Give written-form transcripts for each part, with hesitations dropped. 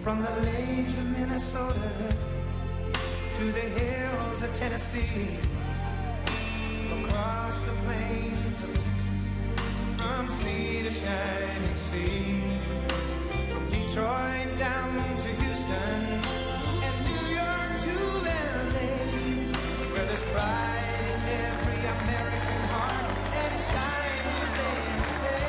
From the lakes of Minnesota to the hills of Tennessee, across the plains of Texas, from sea to shining sea, from Detroit down to Houston and New York to LA, where there's pride in every American heart, and it's time to stand and say,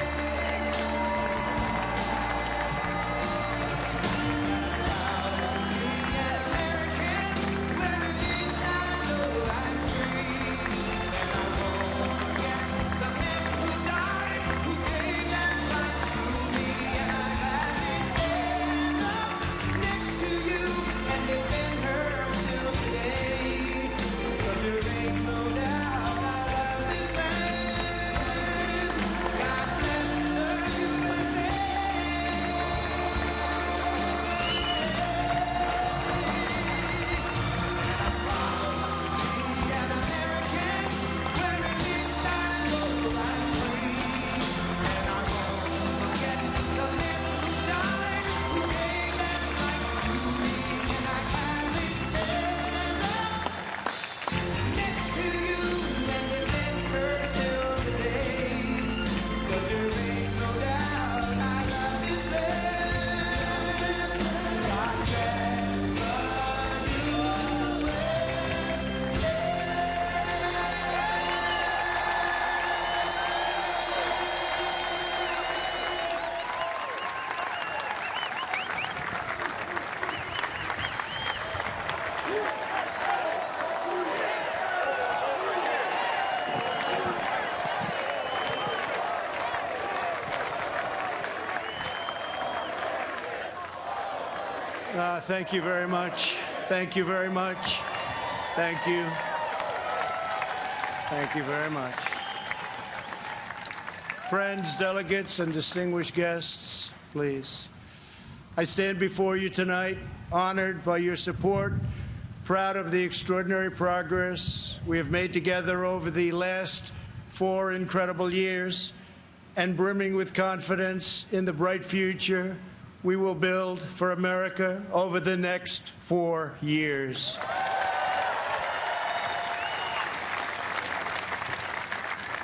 Thank you very much. Thank you very much. Thank you. Thank you very much. Friends, delegates, and distinguished guests, please. I stand before you tonight, honored by your support, proud of the extraordinary progress we have made together over the last 4 incredible years, and brimming with confidence in the bright future we will build for America over the next 4 years.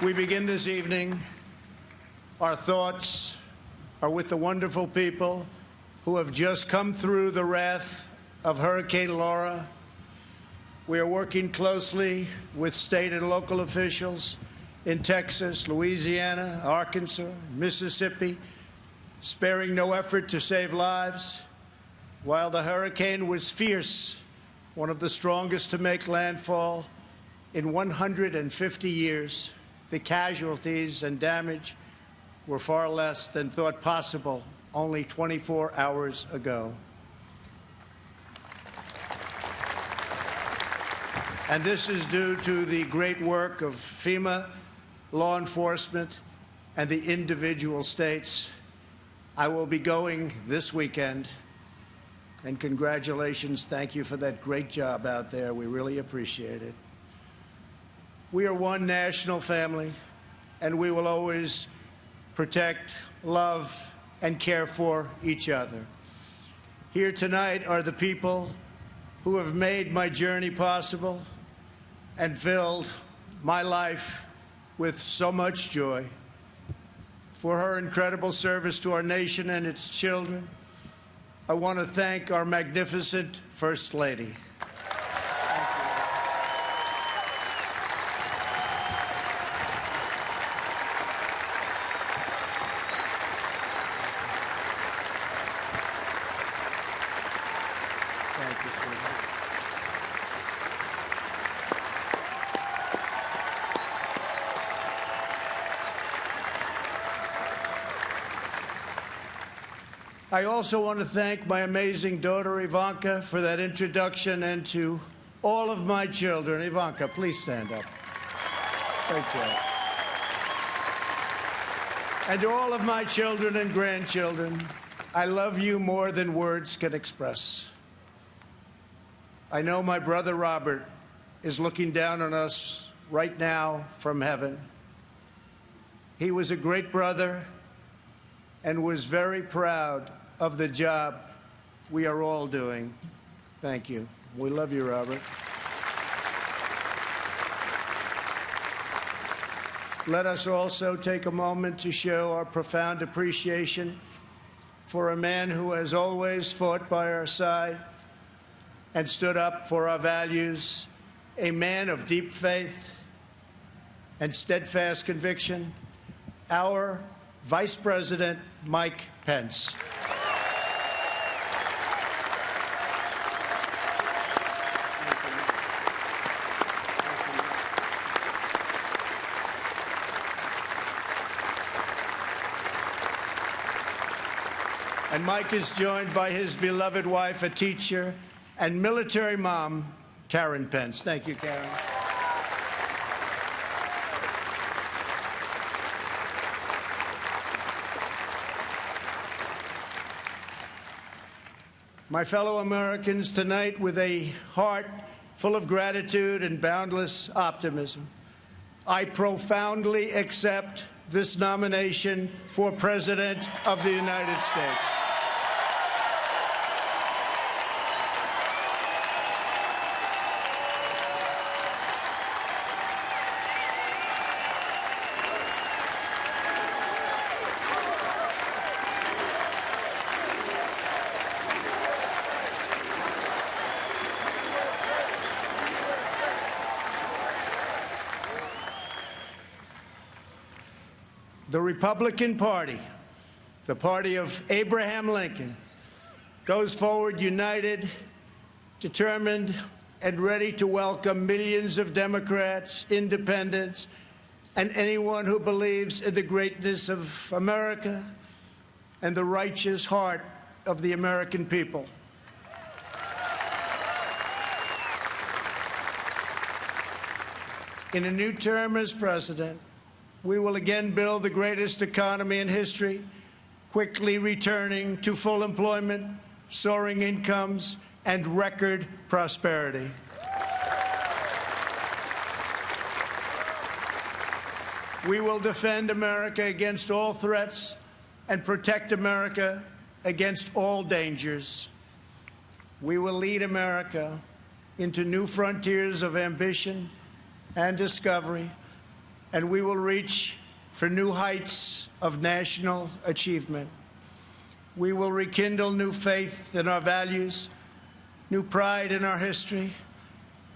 We begin this evening. Our thoughts are with the wonderful people who have just come through the wrath of Hurricane Laura. We are working closely with state and local officials in Texas, Louisiana, Arkansas, Mississippi, sparing no effort to save lives. While the hurricane was fierce, one of the strongest to make landfall in 150 years, the casualties and damage were far less than thought possible only 24 hours ago. And this is due to the great work of FEMA, law enforcement, and the individual states. I will be going this weekend, and congratulations, thank you for that great job out there. We really appreciate it. We are one national family, and we will always protect, love, and care for each other. Here tonight are the people who have made my journey possible and filled my life with so much joy. For her incredible service to our nation and its children, I want to thank our magnificent First Lady. Thank you, sweetheart. I also want to thank my amazing daughter, Ivanka, for that introduction, and to all of my children. Ivanka, please stand up. Great job. And to all of my children and grandchildren, I love you more than words can express. I know my brother Robert is looking down on us right now from heaven. He was a great brother and was very proud of the job we are all doing. Thank you. We love you, Robert. Let us also take a moment to show our profound appreciation for a man who has always fought by our side and stood up for our values, a man of deep faith and steadfast conviction, our Vice President Mike Pence. And Mike is joined by his beloved wife, a teacher, and military mom, Karen Pence. Thank you, Karen. My fellow Americans, tonight, with a heart full of gratitude and boundless optimism, I profoundly accept this nomination for President of the United States. The Republican Party, the party of Abraham Lincoln, goes forward united, determined, and ready to welcome millions of Democrats, independents, and anyone who believes in the greatness of America and the righteous heart of the American people. In a new term as president, we will again build the greatest economy in history, quickly returning to full employment, soaring incomes, and record prosperity. We will defend America against all threats and protect America against all dangers. We will lead America into new frontiers of ambition and discovery, and we will reach for new heights of national achievement. We will rekindle new faith in our values, new pride in our history,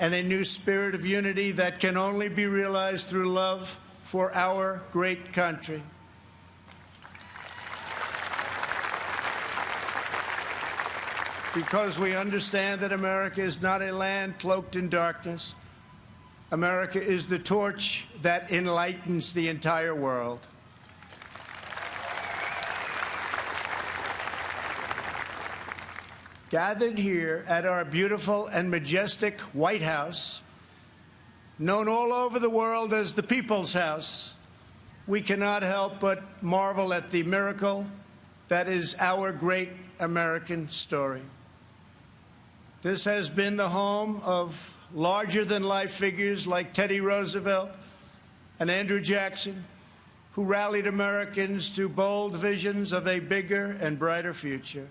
and a new spirit of unity that can only be realized through love for our great country. Because we understand that America is not a land cloaked in darkness. America is the torch that enlightens the entire world. Gathered here at our beautiful and majestic White House, known all over the world as the People's House, we cannot help but marvel at the miracle that is our great American story. This has been the home of larger-than-life figures like Teddy Roosevelt and Andrew Jackson, who rallied Americans to bold visions of a bigger and brighter future.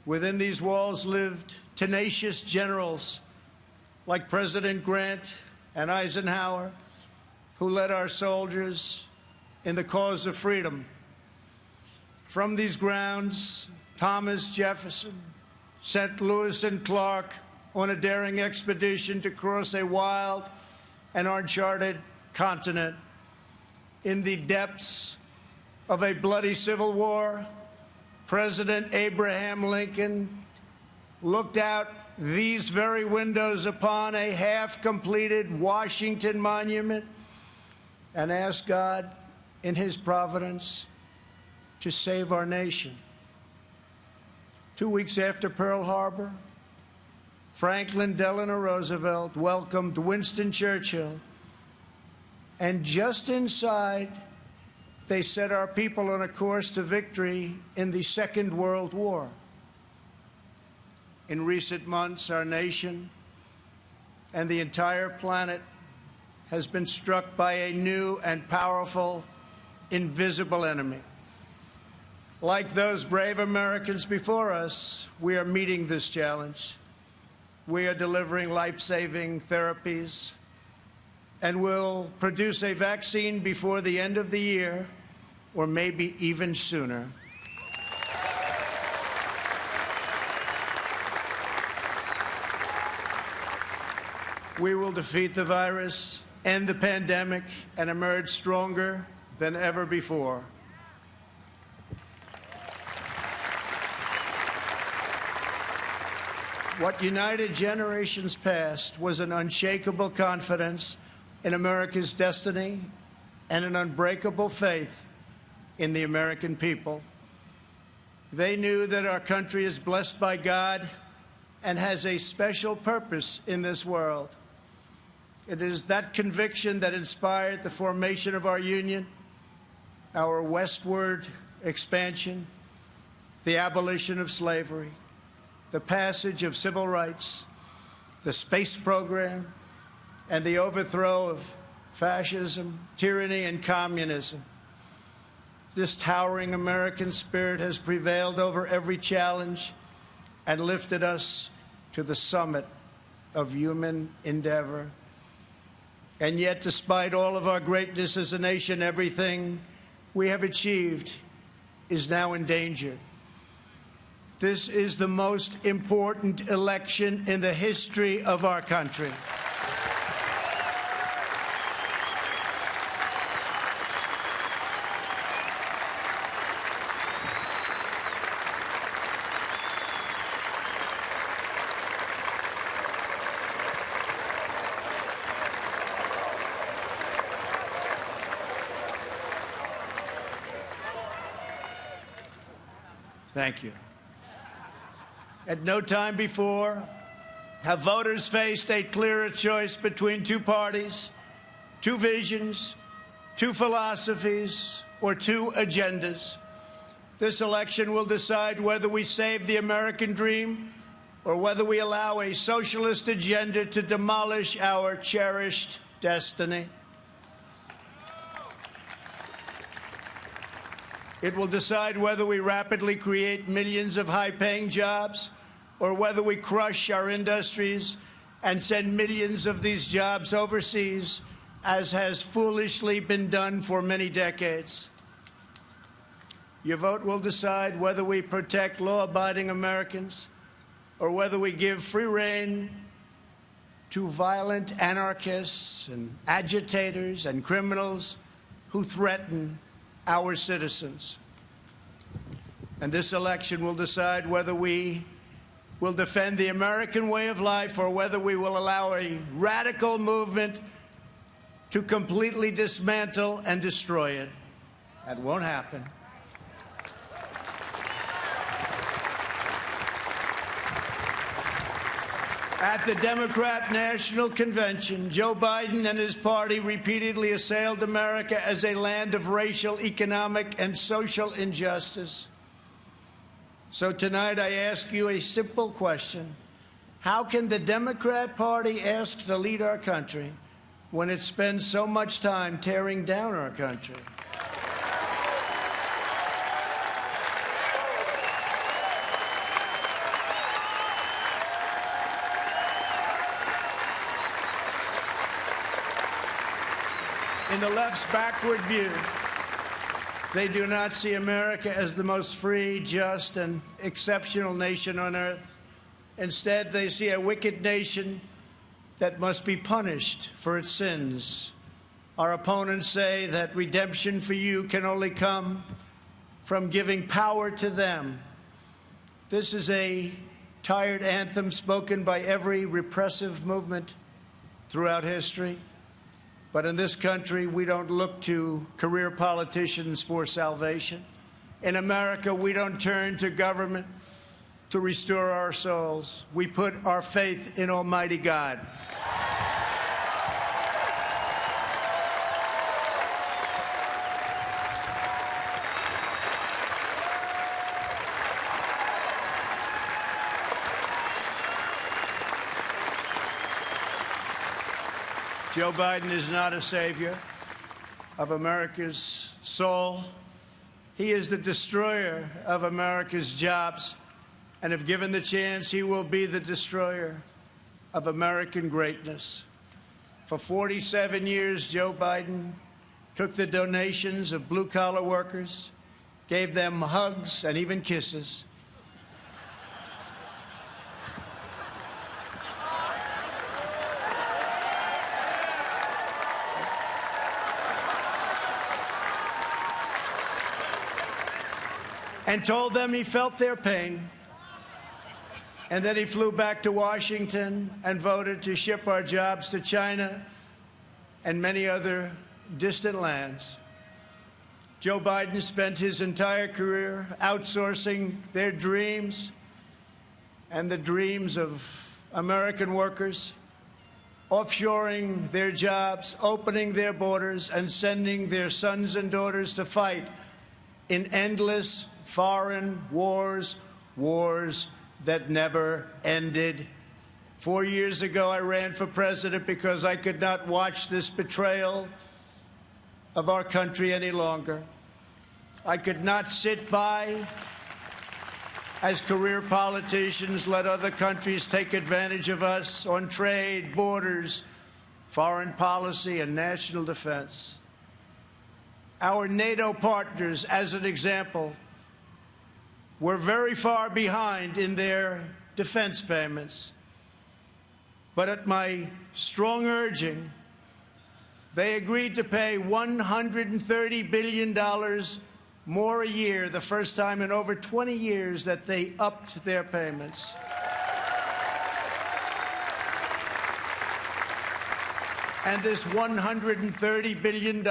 Within these walls lived tenacious generals like President Grant and Eisenhower, who led our soldiers in the cause of freedom. From these grounds, Thomas Jefferson sent Lewis and Clark on a daring expedition to cross a wild and uncharted continent. In the depths of a bloody civil war, President Abraham Lincoln looked out these very windows upon a half-completed Washington Monument and asked God, in his providence, to save our nation. 2 weeks after Pearl Harbor, Franklin Delano Roosevelt welcomed Winston Churchill, and just inside, they set our people on a course to victory in the Second World War. In recent months, our nation and the entire planet has been struck by a new and powerful, invisible enemy. Like those brave Americans before us, we are meeting this challenge. We are delivering life-saving therapies and will produce a vaccine before the end of the year, or maybe even sooner. We will defeat the virus, end the pandemic, and emerge stronger than ever before. What united generations past was an unshakable confidence in America's destiny and an unbreakable faith in the American people. They knew that our country is blessed by God and has a special purpose in this world. It is that conviction that inspired the formation of our union, our westward expansion, the abolition of slavery, the passage of civil rights, the space program, and the overthrow of fascism, tyranny, and communism. This towering American spirit has prevailed over every challenge and lifted us to the summit of human endeavor. And yet, despite all of our greatness as a nation, everything we have achieved is now in danger. This is the most important election in the history of our country. Thank you. At no time before have voters faced a clearer choice between two parties, two visions, two philosophies, or two agendas. This election will decide whether we save the American dream or whether we allow a socialist agenda to demolish our cherished destiny. It will decide whether we rapidly create millions of high-paying jobs or whether we crush our industries and send millions of these jobs overseas, as has foolishly been done for many decades. Your vote will decide whether we protect law-abiding Americans or whether we give free rein to violent anarchists and agitators and criminals who threaten our citizens. And this election will decide whether we will defend the American way of life or whether we will allow a radical movement to completely dismantle and destroy it. That won't happen. At the Democrat National Convention, Joe Biden and his party repeatedly assailed America as a land of racial, economic, and social injustice. So tonight I ask you a simple question. How can the Democrat Party ask to lead our country when it spends so much time tearing down our country? In the left's backward view, they do not see America as the most free, just, and exceptional nation on earth. Instead, they see a wicked nation that must be punished for its sins. Our opponents say that redemption for you can only come from giving power to them. This is a tired anthem spoken by every repressive movement throughout history. But in this country, we don't look to career politicians for salvation. In America, we don't turn to government to restore our souls. We put our faith in Almighty God. Joe Biden is not a savior of America's soul He is the destroyer of America's jobs, and if given the chance, he will be the destroyer of American greatness. For 47 years, Joe Biden took the donations of blue-collar workers, gave them hugs and even kisses, and told them he felt their pain. And then he flew back to Washington and voted to ship our jobs to China and many other distant lands. Joe Biden spent his entire career outsourcing their dreams and the dreams of American workers, offshoring their jobs, opening their borders, and sending their sons and daughters to fight in endless foreign wars, wars that never ended. 4 years ago, I ran for president because I could not watch this betrayal of our country any longer. I could not sit by as career politicians let other countries take advantage of us on trade, borders, foreign policy, and national defense. Our NATO partners, as an example, were very far behind in their defense payments. But at my strong urging, they agreed to pay $130 billion more a year, the first time in over 20 years that they upped their payments. And this $130 billion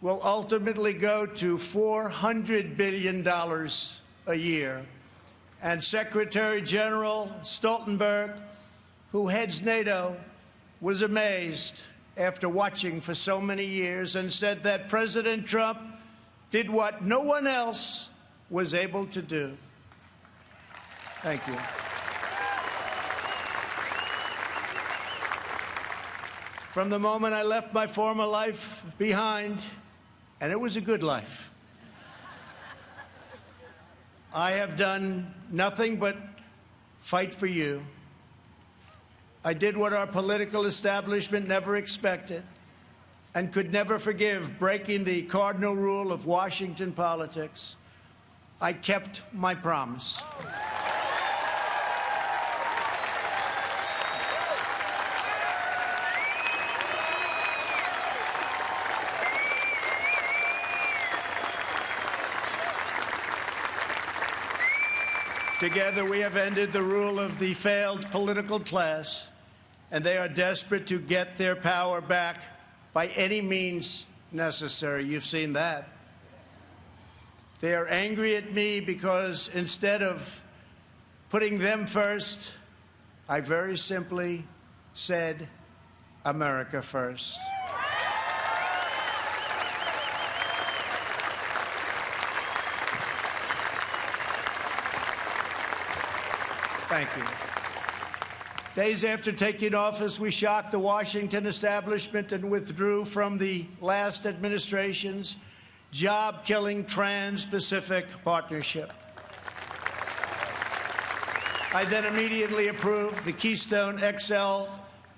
will ultimately go to $400 billion a year. And Secretary General Stoltenberg, who heads NATO, was amazed after watching for so many years and said that President Trump did what no one else was able to do. Thank you. From the moment I left my former life behind, and it was a good life, I have done nothing but fight for you. I did what our political establishment never expected and could never forgive, breaking the cardinal rule of Washington politics. I kept my promise. Together, we have ended the rule of the failed political class, and they are desperate to get their power back by any means necessary. You've seen that. They are angry at me because instead of putting them first, I very simply said, America first. Thank you. Days after taking office, we shocked the Washington establishment and withdrew from the last administration's job-killing Trans-Pacific Partnership. I then immediately approved the Keystone XL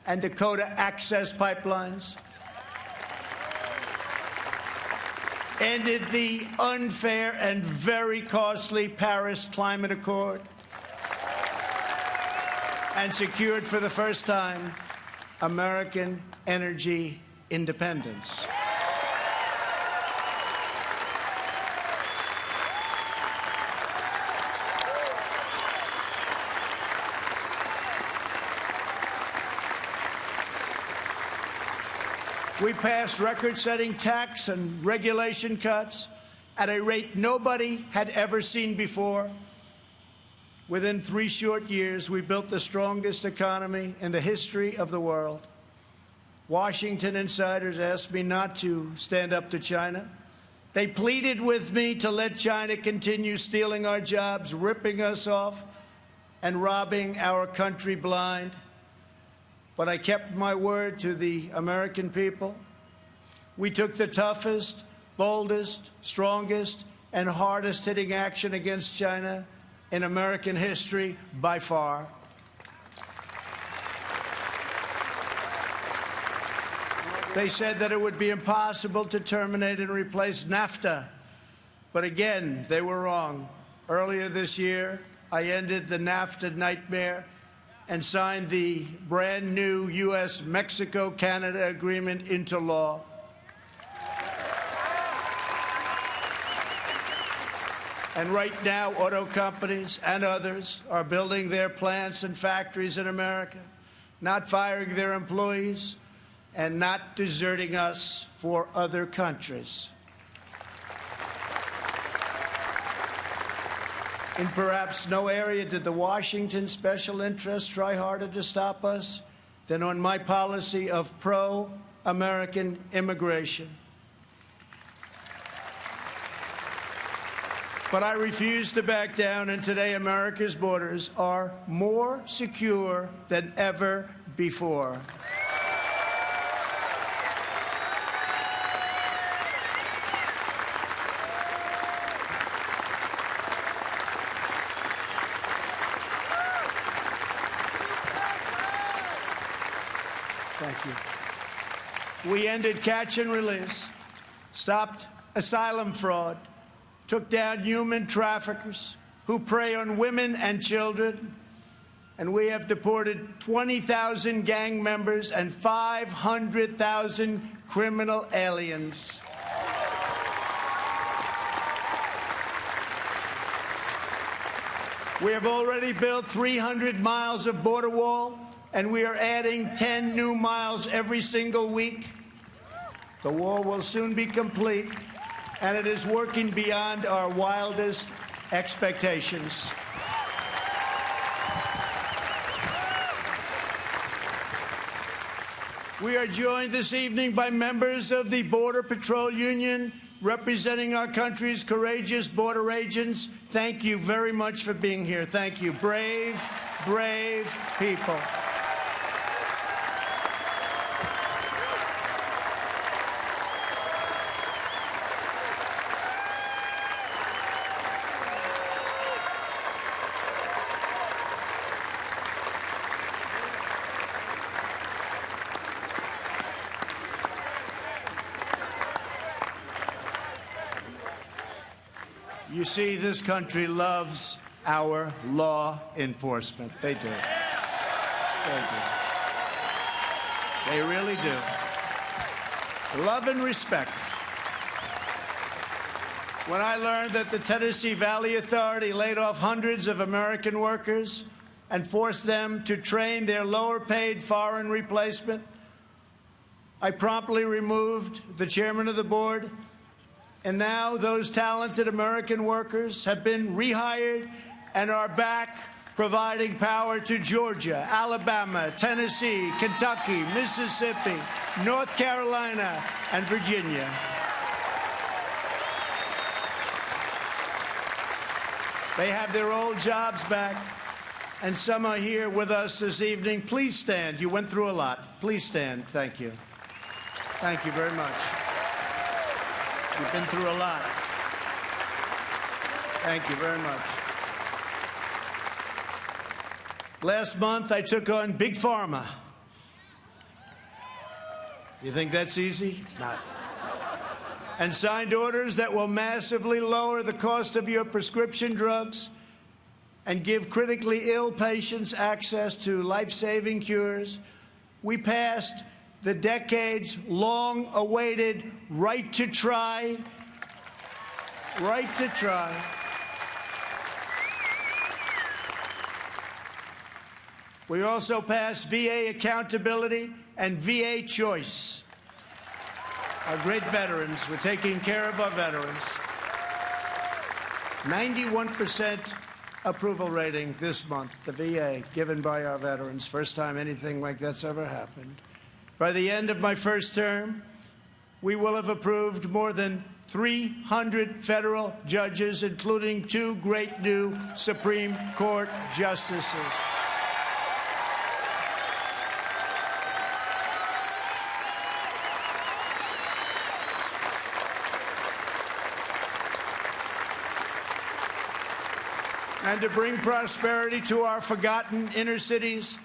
and Dakota Access pipelines, ended the unfair and very costly Paris Climate Accord, and secured for the first time American energy independence. We passed record-setting tax and regulation cuts at a rate nobody had ever seen before. Within 3 short years, we built the strongest economy in the history of the world. Washington insiders asked me not to stand up to China. They pleaded with me to let China continue stealing our jobs, ripping us off, and robbing our country blind. But I kept my word to the American people. We took the toughest, boldest, strongest, and hardest-hitting action against China in American history by far. They said that it would be impossible to terminate and replace NAFTA. But again, they were wrong. Earlier this year, I ended the NAFTA nightmare and signed the brand new U.S.-Mexico-Canada agreement into law. And right now, auto companies and others are building their plants and factories in America, not firing their employees, and not deserting us for other countries. In perhaps no area did the Washington special interests try harder to stop us than on my policy of pro-American immigration. But I refuse to back down, and today America's borders are more secure than ever before. Thank you. We ended catch and release, stopped asylum fraud, took down human traffickers who prey on women and children, and we have deported 20,000 gang members and 500,000 criminal aliens. We have already built 300 miles of border wall, and we are adding 10 new miles every single week. The wall will soon be complete, and it is working beyond our wildest expectations. We are joined this evening by members of the Border Patrol Union representing our country's courageous border agents. Thank you very much for being here. Thank you. Brave, brave people. You see, this country loves our law enforcement. They do. They do. They really do. Love and respect. When I learned that the Tennessee Valley Authority laid off hundreds of American workers and forced them to train their lower-paid foreign replacement, I promptly removed the chairman of the board. And now those talented American workers have been rehired and are back providing power to Georgia, Alabama, Tennessee, Kentucky, Mississippi, North Carolina, and Virginia. They have their old jobs back, and some are here with us this evening. Please stand. You went through a lot. Please stand. Thank you. Thank you very much. You've been through a lot. Thank you very much. Last month, I took on Big Pharma. You think that's easy? It's not. And signed orders that will massively lower the cost of your prescription drugs and give critically ill patients access to life-saving cures. We passed the decades-long-awaited right to try. We also passed VA accountability and VA choice. Our great veterans, we're taking care of our veterans. 91% approval rating this month, the VA, given by our veterans. First time anything like that's ever happened. By the end of my first term, we will have approved more than 300 federal judges, including 2 great new Supreme Court justices. And to bring prosperity to our forgotten inner cities,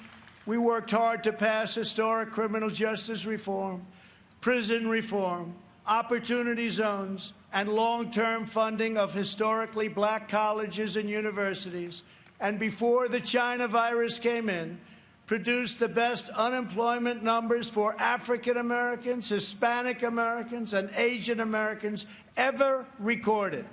we worked hard to pass historic criminal justice reform, prison reform, opportunity zones, and long-term funding of historically black colleges and universities. And before the China virus came in, produced the best unemployment numbers for African Americans, Hispanic Americans, and Asian Americans ever recorded.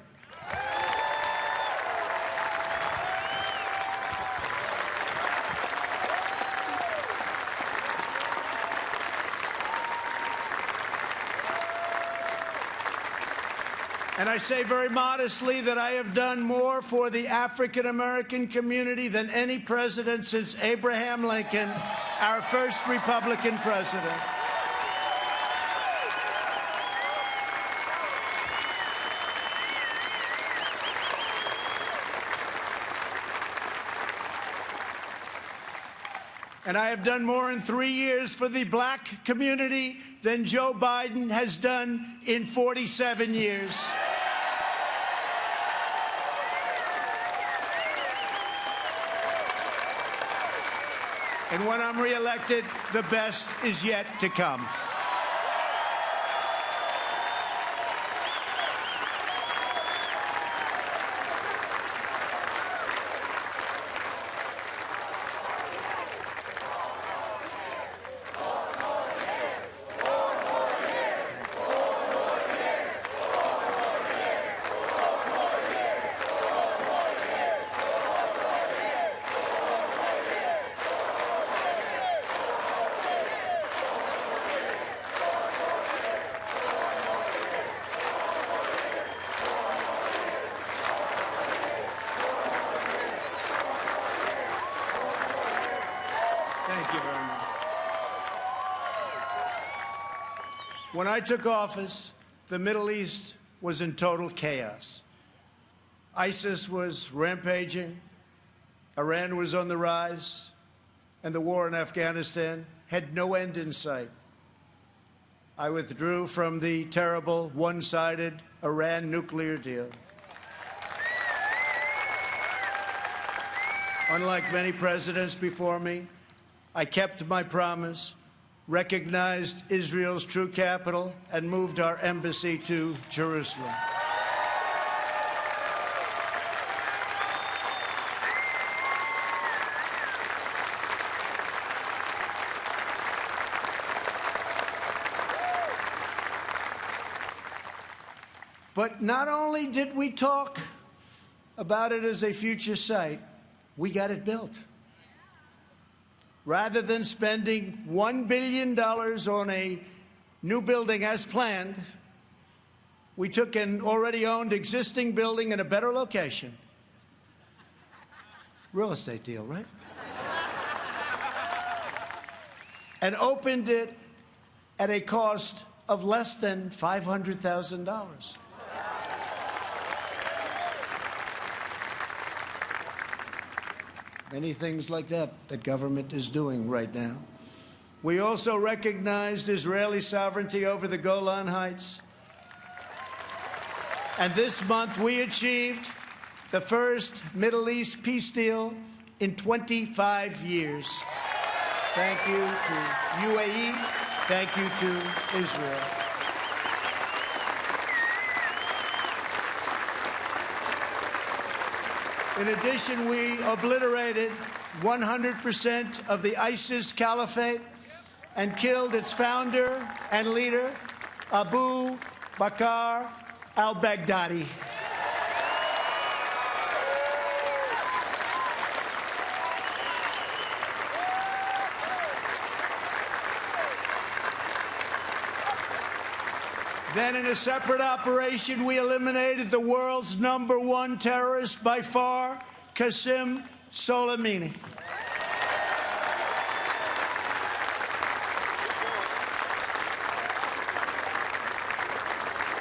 And I say very modestly that I have done more for the African-American community than any president since Abraham Lincoln, our first Republican president. And I have done more in 3 years for the black community than Joe Biden has done in 47 years. And when I'm reelected, the best is yet to come. Thank you very much. When I took office, the Middle East was in total chaos. ISIS was rampaging, Iran was on the rise, and the war in Afghanistan had no end in sight. I withdrew from the terrible one-sided Iran nuclear deal. Unlike many presidents before me, I kept my promise, recognized Israel's true capital, and moved our embassy to Jerusalem. But not only did we talk about it as a future site, we got it built. Rather than spending $1 billion on a new building as planned, we took an already owned existing building in a better location. Real estate deal, right? And opened it at a cost of less than $500,000. Many things like that government is doing right now. We also recognized Israeli sovereignty over the Golan Heights. And this month we achieved the first Middle East peace deal in 25 years. Thank you to UAE. Thank you to Israel. In addition, we obliterated 100% of the ISIS caliphate and killed its founder and leader, Abu Bakr al-Baghdadi. Then, in a separate operation, we eliminated the world's #1 terrorist by far, Qasem Soleimani.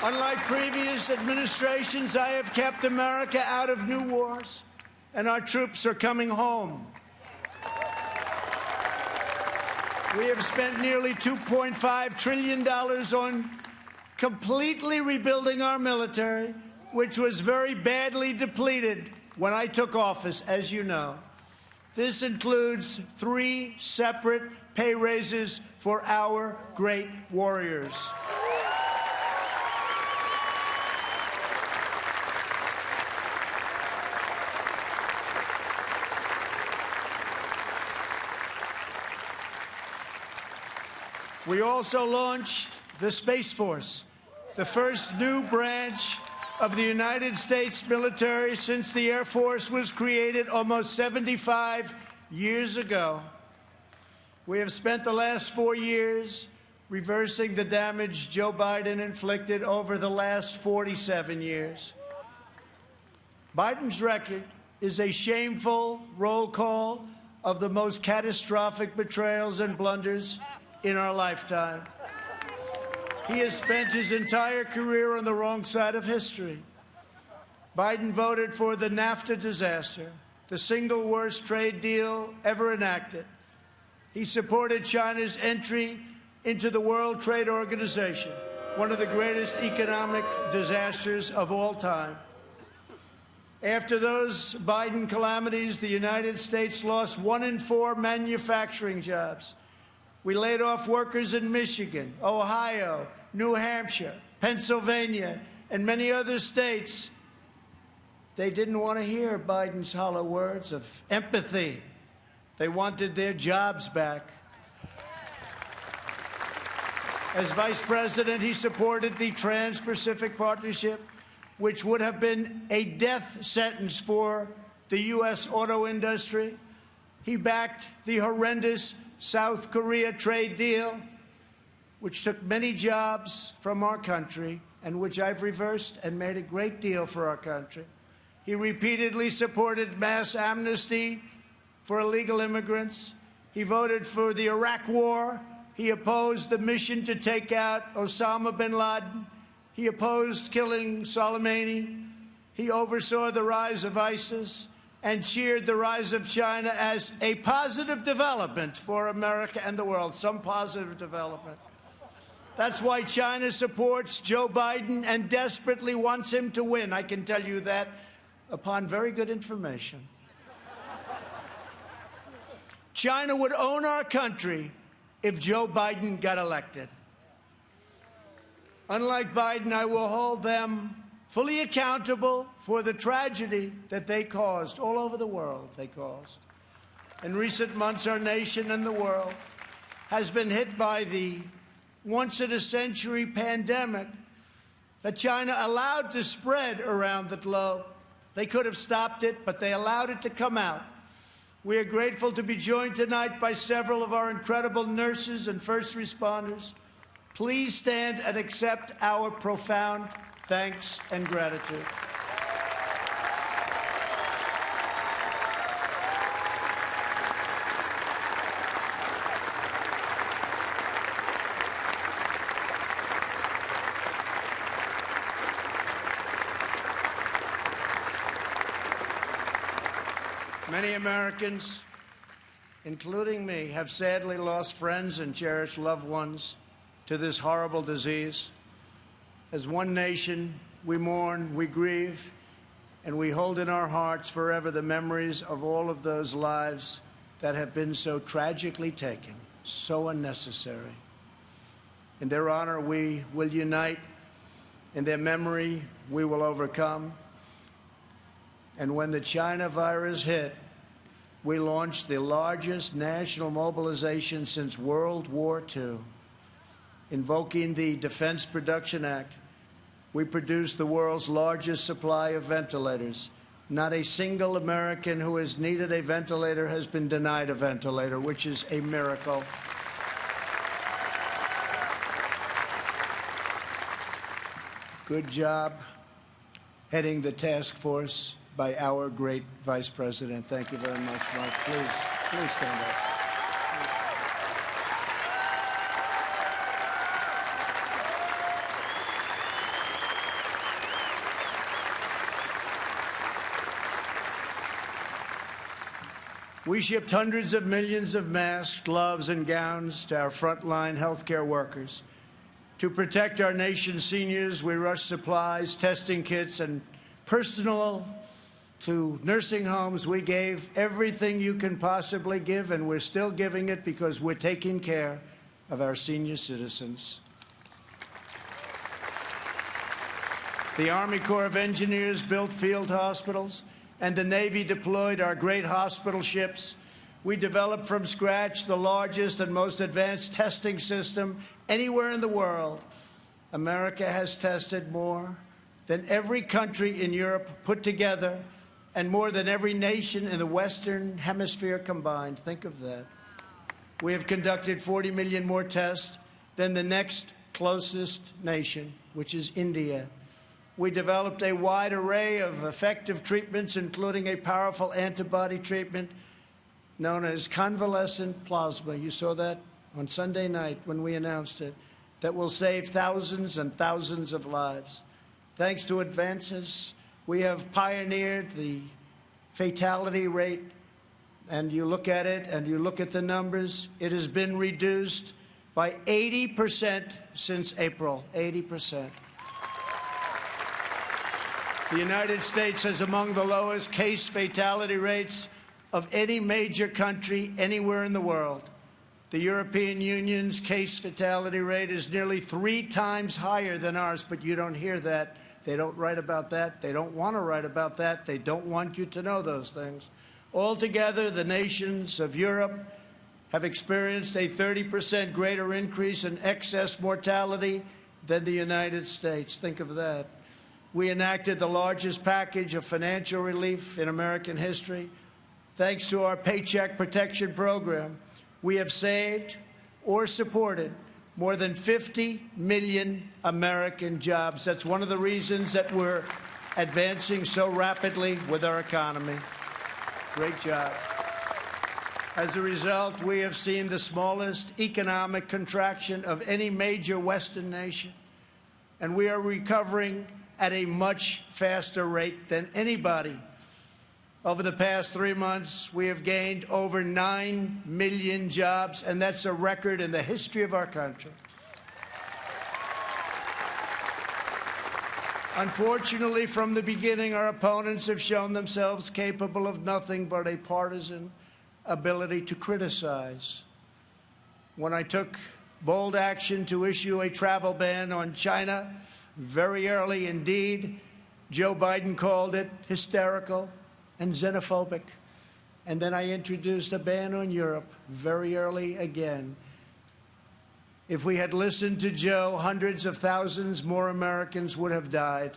Unlike previous administrations, I have kept America out of new wars, and our troops are coming home. We have spent nearly $2.5 trillion on completely rebuilding our military, which was very badly depleted when I took office, as you know. This includes 3 separate pay raises for our great warriors. We also launched the Space Force, the first new branch of the United States military since the Air Force was created almost 75 years ago. We have spent the last 4 years reversing the damage Joe Biden inflicted over the last 47 years. Biden's record is a shameful roll call of the most catastrophic betrayals and blunders in our lifetime. He has spent his entire career on the wrong side of history. Biden voted for the NAFTA disaster, the single worst trade deal ever enacted. He supported China's entry into the World Trade Organization, one of the greatest economic disasters of all time. After those Biden calamities, the United States lost 1 in 4 manufacturing jobs. We laid off workers in Michigan, Ohio, New Hampshire, Pennsylvania, and many other states. They didn't want to hear Biden's hollow words of empathy. They wanted their jobs back. As vice president, he supported the Trans-Pacific Partnership, which would have been a death sentence for the U.S. auto industry. He backed the horrendous South Korea trade deal, which took many jobs from our country and which I've reversed and made a great deal for our country. He repeatedly supported mass amnesty for illegal immigrants. He voted for the Iraq War. He opposed the mission to take out Osama bin Laden. He opposed killing Soleimani. He oversaw the rise of ISIS and cheered the rise of China as a positive development for America and the world, some positive development. That's why China supports Joe Biden and desperately wants him to win. I can tell you that upon very good information. China would own our country if Joe Biden got elected. Unlike Biden, I will hold them fully accountable for the tragedy that they caused all over the world. In recent months, our nation and the world has been hit by the once-in-a-century pandemic that China allowed to spread around the globe. They could have stopped it, but they allowed it to come out. We are grateful to be joined tonight by several of our incredible nurses and first responders. Please stand and accept our profound thanks and gratitude. Many Americans, including me, have sadly lost friends and cherished loved ones to this horrible disease. As one nation, we mourn, we grieve, and we hold in our hearts forever the memories of all of those lives that have been so tragically taken, so unnecessary. In their honor, we will unite. In their memory, we will overcome. And when the China virus hit, we launched the largest national mobilization since World War II. Invoking the Defense Production Act, we produced the world's largest supply of ventilators. Not a single American who has needed a ventilator has been denied a ventilator, which is a miracle. Good job heading the task force by our great Vice President. Thank you very much, Mark. Please stand up. We shipped hundreds of millions of masks, gloves, and gowns to our frontline healthcare workers. To protect our nation's seniors, we rushed supplies, testing kits, and personal To nursing homes, we gave everything you can possibly give, and we're still giving it because we're taking care of our senior citizens. The Army Corps of Engineers built field hospitals, and the Navy deployed our great hospital ships. We developed from scratch the largest and most advanced testing system anywhere in the world. America has tested more than every country in Europe put together, and more than every nation in the Western Hemisphere combined. Think of that. We have conducted 40 million more tests than the next closest nation, which is India. We developed a wide array of effective treatments, including a powerful antibody treatment known as convalescent plasma. You saw that on Sunday night when we announced it, that will save thousands and thousands of lives. Thanks to advances, we have pioneered the fatality rate, and you look at it and you look at the numbers, it has been reduced by 80% since April, 80%. The United States has among the lowest case fatality rates of any major country anywhere in the world. The European Union's case fatality rate is nearly 3 times higher than ours, but you don't hear that. They don't write about that. They don't want to write about that. They don't want you to know those things. Altogether, the nations of Europe have experienced a 30% greater increase in excess mortality than the United States. Think of that. We enacted the largest package of financial relief in American history. Thanks to our Paycheck Protection Program, we have saved or supported more than 50 million American jobs. That's one of the reasons that we're advancing so rapidly with our economy. Great job. As a result, we have seen the smallest economic contraction of any major Western nation, and we are recovering at a much faster rate than anybody. Over the past 3 months, we have gained over 9 million jobs, and that's a record in the history of our country. Unfortunately, from the beginning, our opponents have shown themselves capable of nothing but a partisan ability to criticize. When I took bold action to issue a travel ban on China, very early indeed, Joe Biden called it hysterical and xenophobic. And then I introduced a ban on Europe very early again. If we had listened to Joe, hundreds of thousands more Americans would have died.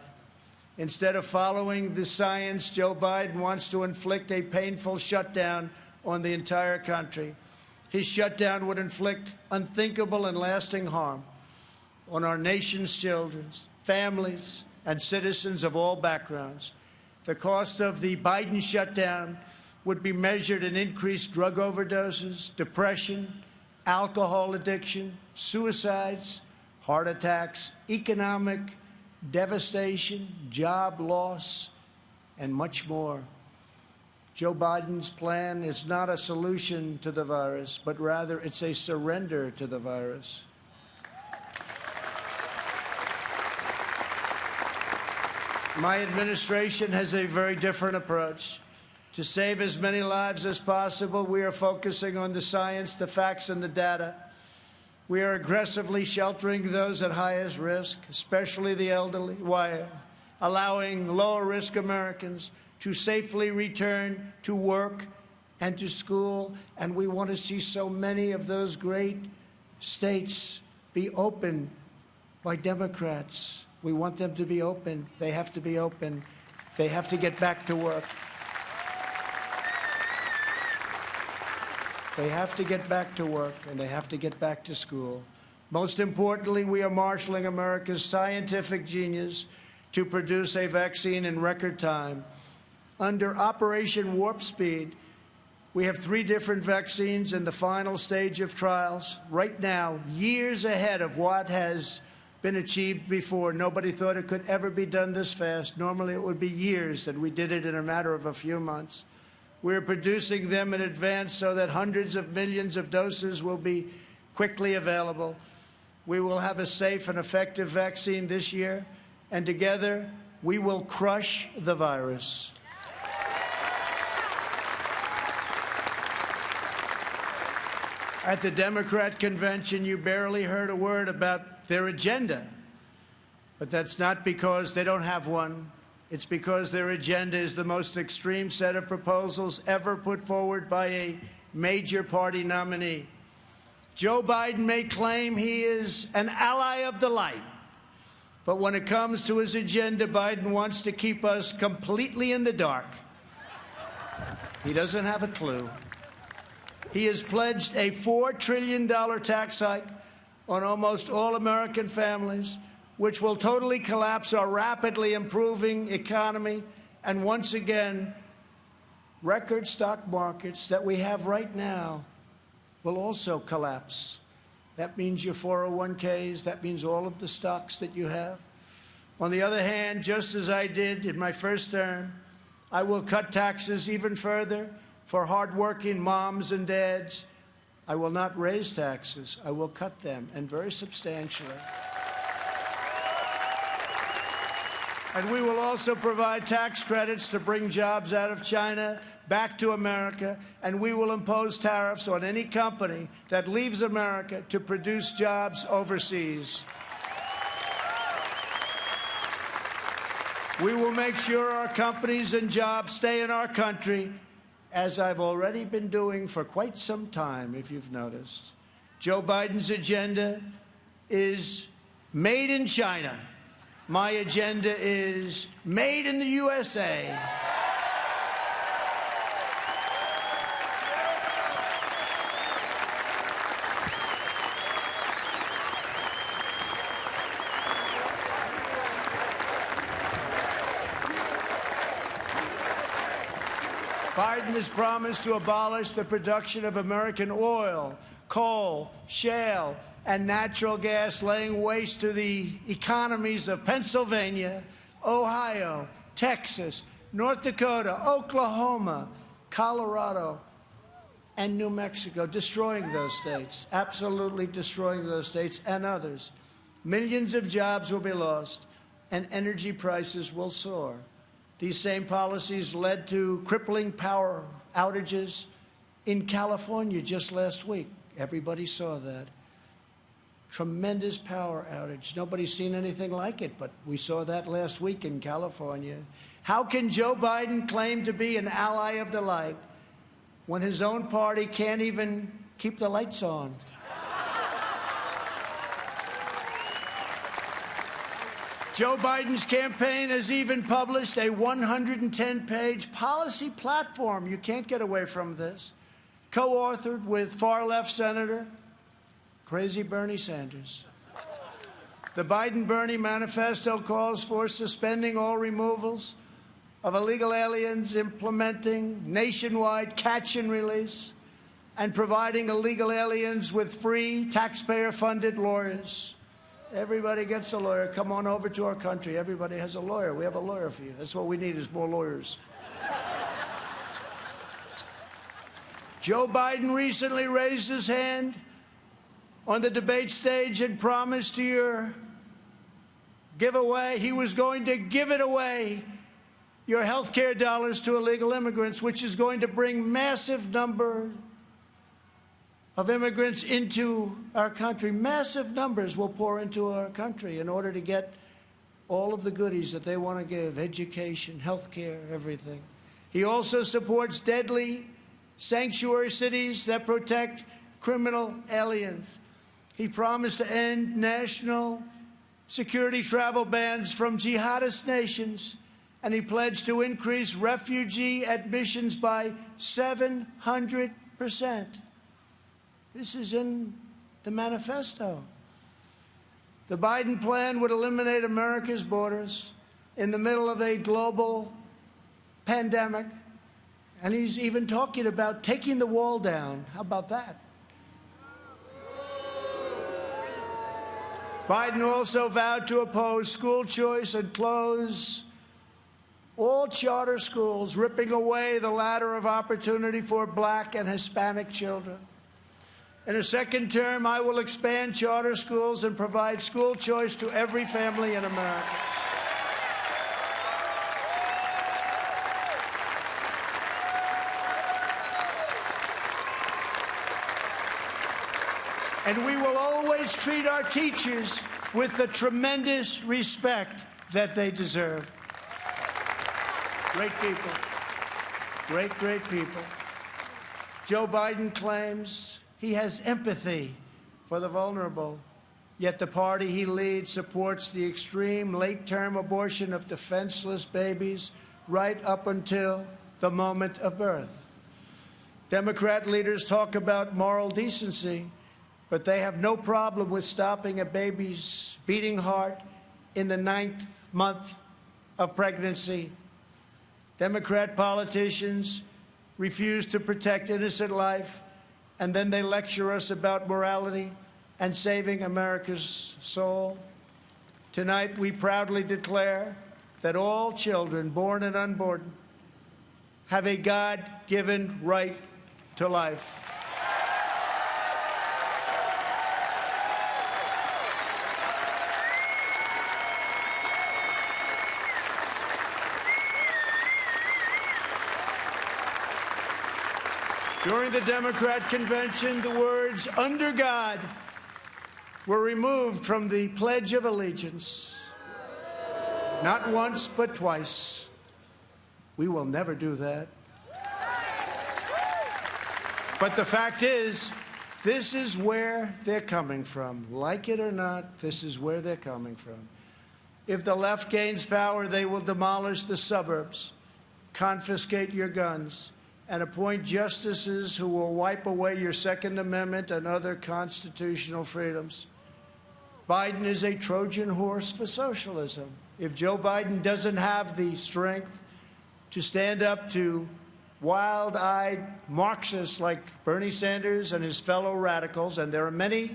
Instead of following the science, Joe Biden wants to inflict a painful shutdown on the entire country. His shutdown would inflict unthinkable and lasting harm on our nation's children, families, and citizens of all backgrounds. The cost of the Biden shutdown would be measured in increased drug overdoses, depression, alcohol addiction, suicides, heart attacks, economic devastation, job loss, and much more. Joe Biden's plan is not a solution to the virus, but rather it's a surrender to the virus. My administration has a very different approach. To save as many lives as possible, we are focusing on the science, the facts, and the data. We are aggressively sheltering those at highest risk, especially the elderly, while allowing lower-risk Americans to safely return to work and to school. And we want to see so many of those great states be opened by Democrats. We want them to be open. They have to be open. They have to get back to work. They have to get back to work, and they have to get back to school. Most importantly, we are marshaling America's scientific genius to produce a vaccine in record time. Under Operation Warp Speed, we have 3 different vaccines in the final stage of trials right now, years ahead of what has been achieved before. Nobody thought it could ever be done this fast. Normally it would be years, and we did it in a matter of a few months. We're producing them in advance so that hundreds of millions of doses will be quickly available. We will have a safe and effective vaccine this year, and together we will crush the virus. At the Democrat convention, you barely heard a word about their agenda. But that's not because they don't have one. It's because their agenda is the most extreme set of proposals ever put forward by a major party nominee. Joe Biden may claim he is an ally of the light, but when it comes to his agenda, Biden wants to keep us completely in the dark. He doesn't have a clue. He has pledged a $4 trillion tax hike on almost all American families, which will totally collapse our rapidly improving economy and, once again, record stock markets that we have right now will also collapse. That means your 401ks, that means all of the stocks that you have. On the other hand, just as I did in my first term, I will cut taxes even further for hardworking moms and dads. I will not raise taxes. I will cut them, and very substantially. And we will also provide tax credits to bring jobs out of China back to America, and we will impose tariffs on any company that leaves America to produce jobs overseas. We will make sure our companies and jobs stay in our country, as I've already been doing for quite some time, if you've noticed. Joe Biden's agenda is made in China. My agenda is made in the USA. Biden has promised to abolish the production of American oil, coal, shale, and natural gas, laying waste to the economies of Pennsylvania, Ohio, Texas, North Dakota, Oklahoma, Colorado, and New Mexico, destroying those states, absolutely destroying those states and others. Millions of jobs will be lost, and energy prices will soar. These same policies led to crippling power outages in California just last week. Everybody saw that. Tremendous power outage. Nobody's seen anything like it, but we saw that last week in California. How can Joe Biden claim to be an ally of the light when his own party can't even keep the lights on? Joe Biden's campaign has even published a 110-page policy platform. You can't get away from this. Co-authored with far-left Senator Crazy Bernie Sanders. The Biden-Bernie manifesto calls for suspending all removals of illegal aliens, implementing nationwide catch and release, and providing illegal aliens with free, taxpayer-funded lawyers. Everybody gets a lawyer. Come on over to our country. Everybody has a lawyer. We have a lawyer for you. That's what we need, is more lawyers. Joe Biden recently raised his hand on the debate stage and promised to your giveaway, he was going to give it away, your health care dollars to illegal immigrants, which is going to bring massive number of immigrants into our country. Massive numbers will pour into our country in order to get all of the goodies that they want to give, education, health care, everything. He also supports deadly sanctuary cities that protect criminal aliens. He promised to end national security travel bans from jihadist nations, and he pledged to increase refugee admissions by 700%. This is in the manifesto. The Biden plan would eliminate America's borders in the middle of a global pandemic, and he's even talking about taking the wall down. How about that? Biden also vowed to oppose school choice and close all charter schools, ripping away the ladder of opportunity for Black and Hispanic children. In a second term, I will expand charter schools and provide school choice to every family in America. And we will always treat our teachers with the tremendous respect that they deserve. Great people. Great, great people. Joe Biden claims he has empathy for the vulnerable, yet the party he leads supports the extreme late-term abortion of defenseless babies right up until the moment of birth. Democrat leaders talk about moral decency, but they have no problem with stopping a baby's beating heart in the 9th month of pregnancy. Democrat politicians refuse to protect innocent life, and then they lecture us about morality and saving America's soul. Tonight, we proudly declare that all children, born and unborn, have a God-given right to life. During the Democrat convention, the words "under God" were removed from the Pledge of Allegiance. Not once, but twice. We will never do that. But the fact is, this is where they're coming from. Like it or not, this is where they're coming from. If the left gains power, they will demolish the suburbs, confiscate your guns, and appoint justices who will wipe away your Second Amendment and other constitutional freedoms. Biden is a Trojan horse for socialism. If Joe Biden doesn't have the strength to stand up to wild-eyed Marxists like Bernie Sanders and his fellow radicals, and there are many,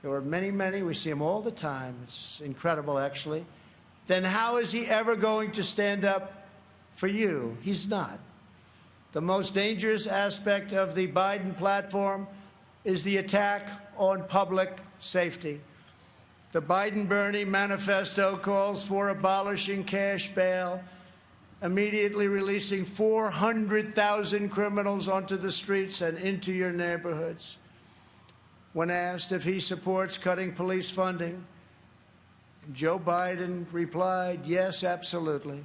we see them all the time, it's incredible actually, then how is he ever going to stand up for you? He's not. The most dangerous aspect of the Biden platform is the attack on public safety. The Biden-Bernie manifesto calls for abolishing cash bail, immediately releasing 400,000 criminals onto the streets and into your neighborhoods. When asked if he supports cutting police funding, Joe Biden replied, yes, absolutely.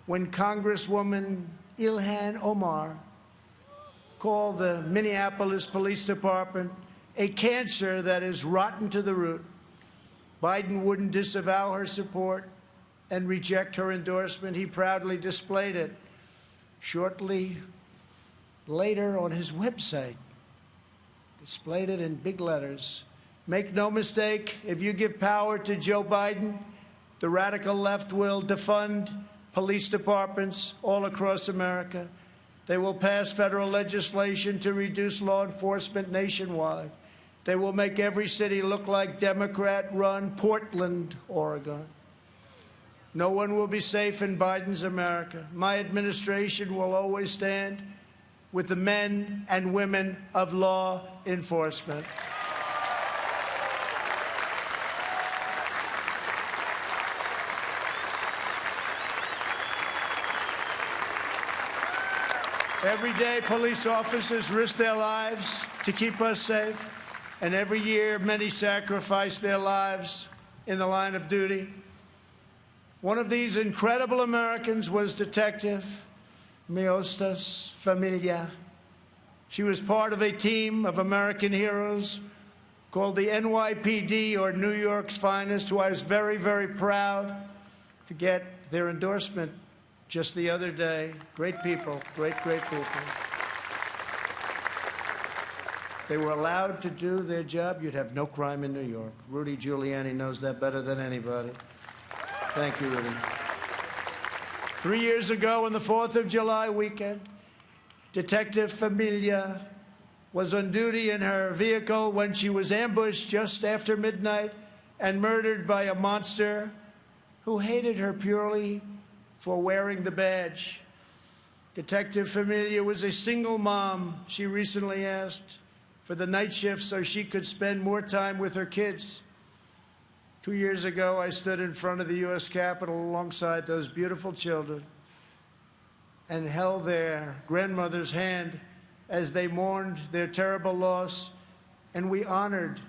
When Congresswoman Ilhan Omar called the Minneapolis Police Department a cancer that is rotten to the root, Biden wouldn't disavow her support and reject her endorsement. He proudly displayed it shortly later on his website. Displayed it in big letters. Make no mistake, if you give power to Joe Biden, the radical left will defund police departments all across America. They will pass federal legislation to reduce law enforcement nationwide. They will make every city look like Democrat-run Portland, Oregon. No one will be safe in Biden's America. My administration will always stand with the men and women of law enforcement. Every day, police officers risk their lives to keep us safe, and every year, many sacrifice their lives in the line of duty. One of these incredible Americans was Detective Miostas Familia. She was part of a team of American heroes called the NYPD, or New York's Finest, who I was very, very proud to get their endorsement just the other day. Great people, great, great people. They were allowed to do their job, you'd have no crime in New York. Rudy Giuliani knows that better than anybody. Thank you, Rudy. 3 years ago, on the 4th of July weekend, Detective Familia was on duty in her vehicle when she was ambushed just after midnight and murdered by a monster who hated her purely for wearing the badge. Detective Familia was a single mom. She recently asked for the night shift so she could spend more time with her kids. 2 years ago, I stood in front of the U.S. Capitol alongside those beautiful children and held their grandmother's hand as they mourned their terrible loss And we honored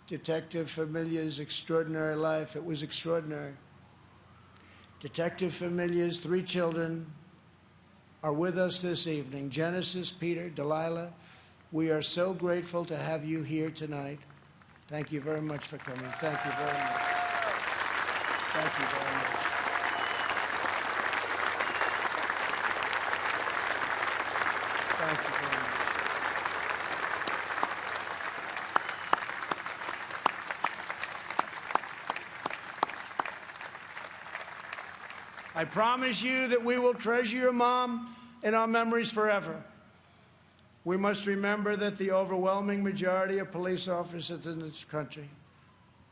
Detective Familia's extraordinary life. It was extraordinary. Detective Familia's 3 children are with us this evening. Genesis, Peter, Delilah, we are so grateful to have you here tonight. Thank you very much for coming. Thank you very much. Thank you very much. Thank you very much. I promise you that we will treasure your mom in our memories forever. We must remember that the overwhelming majority of police officers in this country,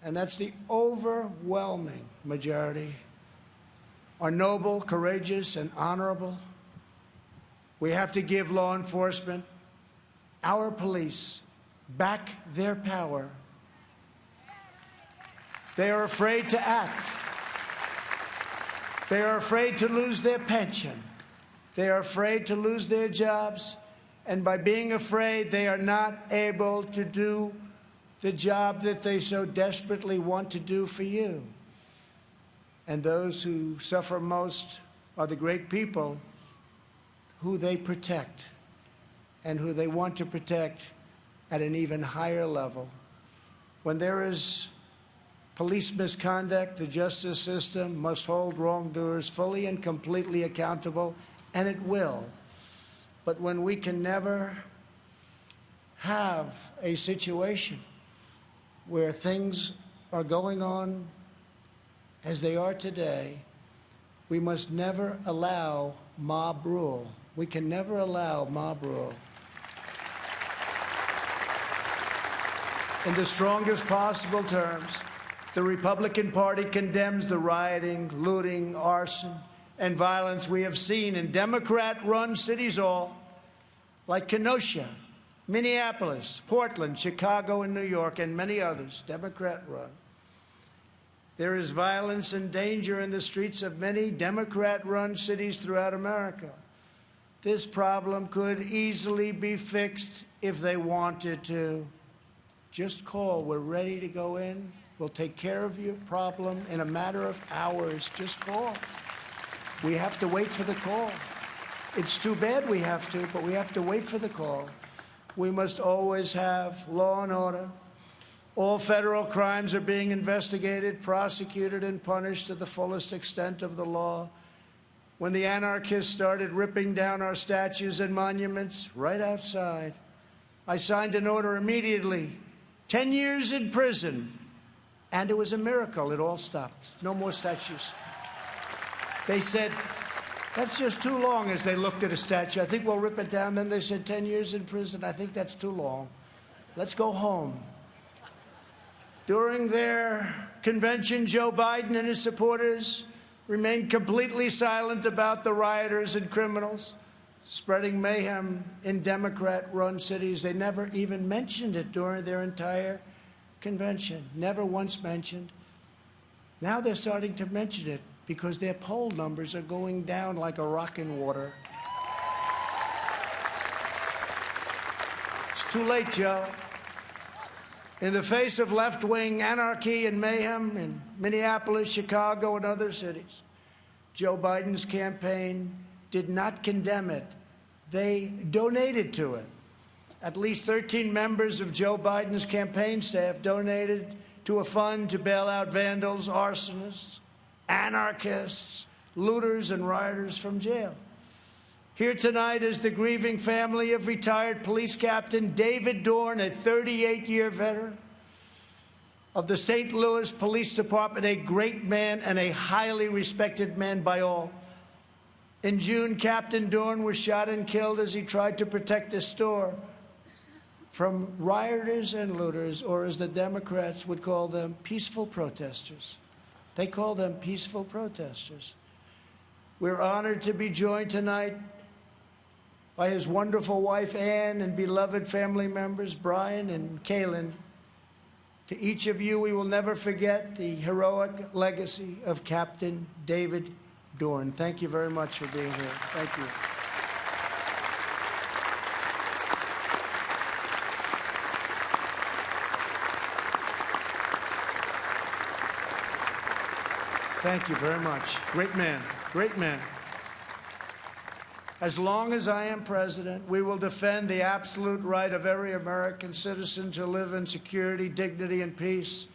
and that's the overwhelming majority, are noble, courageous, and honorable. We have to give law enforcement, our police, back their power. They are afraid to act. They are afraid to lose their pension. They are afraid to lose their jobs. And by being afraid, they are not able to do the job that they so desperately want to do for you. And those who suffer most are the great people who they protect and who they want to protect at an even higher level. When there is police misconduct, the justice system must hold wrongdoers fully and completely accountable, and it will. But when we can never have a situation where things are going on as they are today, we must never allow mob rule. We can never allow mob rule. In the strongest possible terms, the Republican Party condemns the rioting, looting, arson, and violence we have seen in Democrat-run cities all, like Kenosha, Minneapolis, Portland, Chicago, and New York, and many others, Democrat-run. There is violence and danger in the streets of many Democrat-run cities throughout America. This problem could easily be fixed if they wanted to. Just call. We're ready to go in. We'll take care of your problem in a matter of hours. Just call. We have to wait for the call. It's too bad we have to, but we have to wait for the call. We must always have law and order. All federal crimes are being investigated, prosecuted, and punished to the fullest extent of the law. When the anarchists started ripping down our statues and monuments right outside, I signed an order immediately, 10 years in prison. And it was a miracle. It all stopped. No more statues. They said, that's just too long, as they looked at a statue. I think we'll rip it down. Then they said 10 years in prison. I think that's too long. Let's go home. During their convention, Joe Biden and his supporters remained completely silent about the rioters and criminals spreading mayhem in Democrat-run cities. They never even mentioned it during their entire convention. Never once mentioned. Now they're starting to mention it because their poll numbers are going down like a rock in water. It's too late, Joe. In the face of left-wing anarchy and mayhem in Minneapolis, Chicago, and other cities, Joe Biden's campaign did not condemn it. They donated to it. At least 13 members of Joe Biden's campaign staff donated to a fund to bail out vandals, arsonists, anarchists, looters, and rioters from jail. Here tonight is the grieving family of retired police captain David Dorn, a 38-year veteran of the St. Louis Police Department, a great man and a highly respected man by all. In June, Captain Dorn was shot and killed as he tried to protect his store from rioters and looters, or as the Democrats would call them, peaceful protesters. They call them peaceful protesters. We're honored to be joined tonight by his wonderful wife, Ann, and beloved family members, Brian and Kaylin. To each of you, we will never forget the heroic legacy of Captain David Dorn. Thank you very much for being here. Thank you. Thank you very much. Great man, great man. As long as I am president, we will defend the absolute right of every American citizen to live in security, dignity, and peace.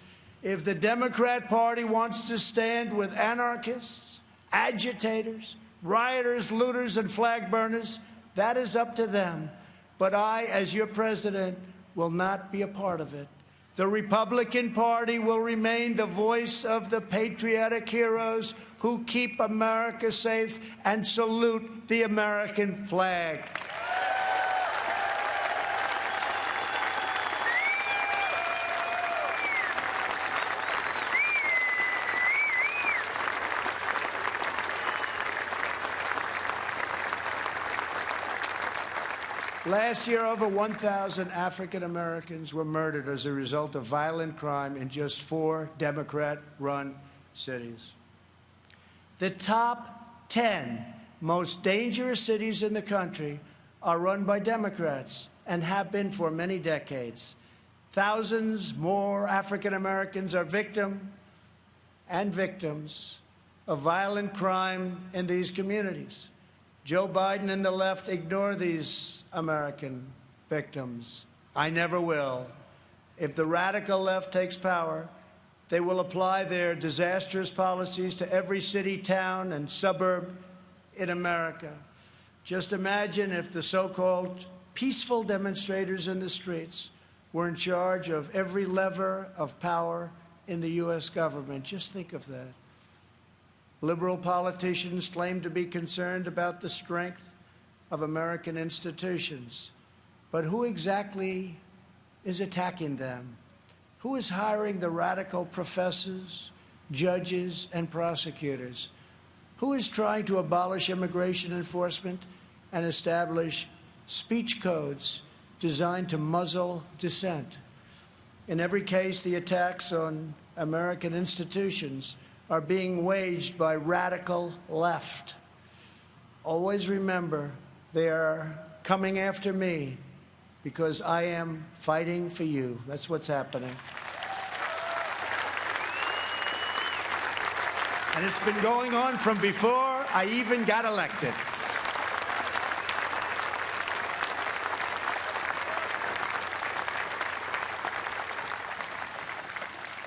If the Democrat Party wants to stand with anarchists, agitators, rioters, looters, and flag burners, that is up to them. But I, as your president, will not be a part of it. The Republican Party will remain the voice of the patriotic heroes who keep America safe and salute the American flag. Last year, over 1,000 African Americans were murdered as a result of violent crime in just 4 Democrat-run cities. The top 10 most dangerous cities in the country are run by Democrats and have been for many decades. Thousands more African Americans are victims of violent crime in these communities. Joe Biden and the left ignore these American victims. I never will. If the radical left takes power, they will apply their disastrous policies to every city, town, and suburb in America. Just imagine if the so-called peaceful demonstrators in the streets were in charge of every lever of power in the U.S. government. Just think of that. Liberal politicians claim to be concerned about the strength of American institutions. But who exactly is attacking them? Who is hiring the radical professors, judges, and prosecutors? Who is trying to abolish immigration enforcement and establish speech codes designed to muzzle dissent? In every case, the attacks on American institutions are being waged by radical left. Always remember, they are coming after me because I am fighting for you. That's what's happening. And it's been going on from before I even got elected.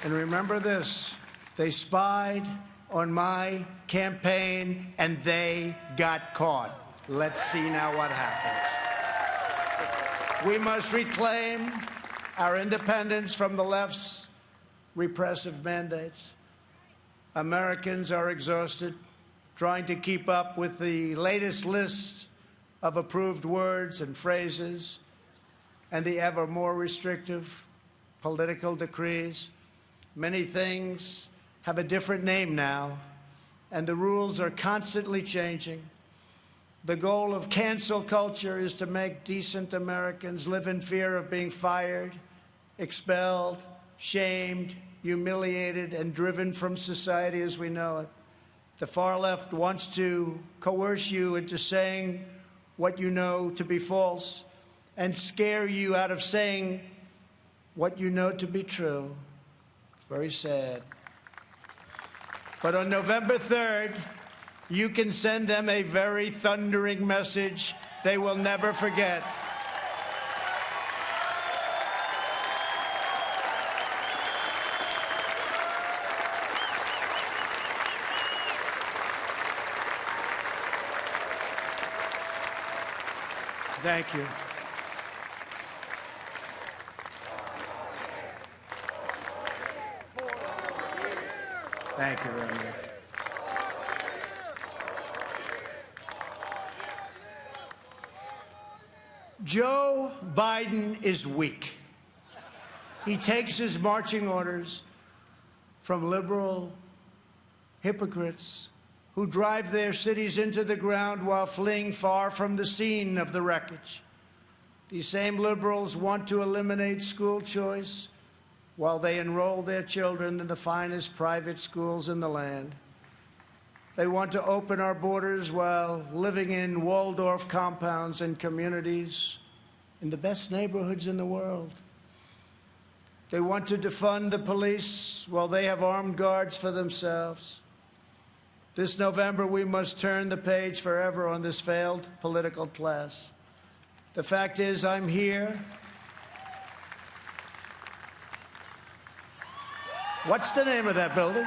And remember this, they spied on my campaign and they got caught. Let's see now what happens. We must reclaim our independence from the left's repressive mandates. Americans are exhausted trying to keep up with the latest lists of approved words and phrases and the ever more restrictive political decrees. Many things have a different name now, and the rules are constantly changing. The goal of cancel culture is to make decent Americans live in fear of being fired, expelled, shamed, humiliated, and driven from society as we know it. The far left wants to coerce you into saying what you know to be false and scare you out of saying what you know to be true. Very sad. But on November 3rd, you can send them a very thundering message they will never forget. Thank you. Thank you very much. Joe Biden is weak. He takes his marching orders from liberal hypocrites who drive their cities into the ground while fleeing far from the scene of the wreckage. These same liberals want to eliminate school choice while they enroll their children in the finest private schools in the land. They want to open our borders while living in Waldorf compounds and communities in the best neighborhoods in the world. They want to defund the police while they have armed guards for themselves. This November, we must turn the page forever on this failed political class. The fact is, I'm here. What's the name of that building?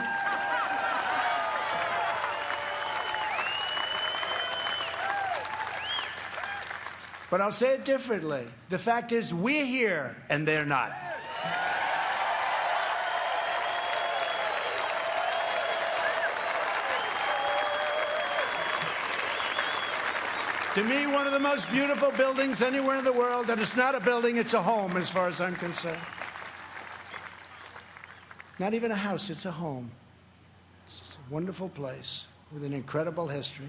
But I'll say it differently. The fact is, we're here and they're not. To me, one of the most beautiful buildings anywhere in the world, and it's not a building, it's a home as far as I'm concerned. Not even a house, it's a home. It's a wonderful place with an incredible history.